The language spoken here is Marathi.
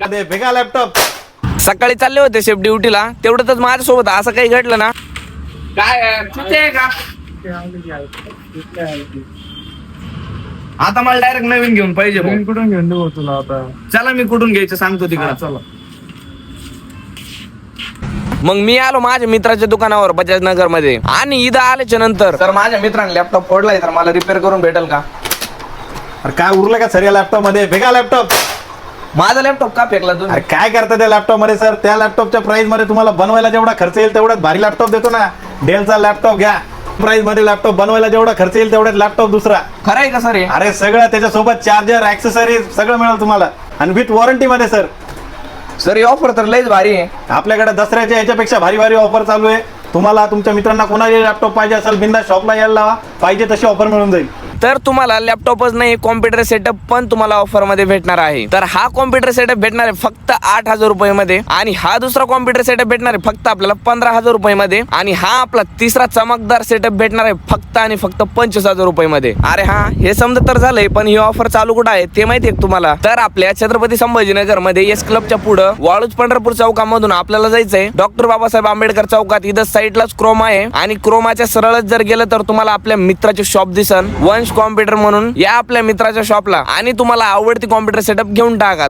भेगा लॅपटॉप. सकाळी चालले होते शेफ ड्युटीला, तेवढंच माझ्यासोबत असं काही घडलं ना. काय किती आहे का आता? मला डायरेक्ट नवीन घेऊन पाहिजे. कुठून घेऊन देऊ तुला आता? चला मी कुठून घ्यायचं सांगतो तिकडे. चला. मग मी आलो माझ्या मित्राच्या दुकानावर बजाज नगर मध्ये, आणि इथं आल्याच्या नंतर तर माझ्या मित्राने लॅपटॉप फोडलाय, तर मला रिपेअर करून भेटेल का? अरे काय उरलं का सर या लॅपटॉप मध्ये? भेगा लॅपटॉप. माझा लॅपटॉप का फेकला तुम्ही? अरे काय करता त्या लॅपटॉप मध्ये सर? त्या लॅपटॉपच्या प्राइस मध्ये तुम्हाला बनवायला जेवढा खर्च येईल तेवढाच भारी लॅपटॉप देतो ना. डेलचा लॅपटॉप घ्या, प्राइस मध्ये लॅपटॉप बनवायला जेवढा खर्च येईल तेवढाच लॅपटॉप दुसरा. खरं आहे का सर हे? अरे सगळं त्याच्यासोबत चार्जर, ऍक्सेसरीज सगळं मिळेल तुम्हाला, आणि विथ वॉरंटी मध्ये सर. सर ही ऑफर तर लयच भारी आहे. आपल्याकडे दसऱ्याच्या याच्यापेक्षा भारी भारी ऑफर चालू आहे. तुम्हाला तुमच्या मित्रांना कोणाला लॅपटॉप पाहिजे असेल बिंदास शॉपला यायला लावा, पाहिजे तशी ऑफर मिळून जाईल. तर तुम्हाला लॅपटॉपच नाही, कॉम्प्युटर सेटअप पण तुम्हाला ऑफर मध्ये भेटणार आहे. तर हा कॉम्प्युटर सेटअप भेटणार आहे फक्त 8,000 रुपये मध्ये, आणि हा दुसरा कॉम्प्युटर सेटअप भेटणार आहे फक्त आपल्याला 15,000 रुपये मध्ये, आणि हा आपला तिसरा चमकदार सेटअप भेटणार आहे फक्त आणि फक्त 25,000 रुपये मध्ये. अरे हा हे समजा तर झालंय, पण ही ऑफर चालू कुठं आहे ते माहिती आहे तुम्हाला? तर आपल्या छत्रपती संभाजीनगर मध्ये एस क्लबच्या पुढं वाळूज पंढरपूर चौकामधून आपल्याला जायचंय डॉक्टर बाबासाहेब आंबेडकर चौकात. इथं साईडलाच क्रोमा आहे, आणि क्रोमाच्या सरळच जर गेलं तर तुम्हाला आपल्या मित्राचे शॉप दिसन, वंश कॉम्प्युटर म्हणून. या आपल्या मित्राच्या शॉपला आणि तुम्हाला आवडती कॉम्प्युटर सेटअप घेऊन टाका.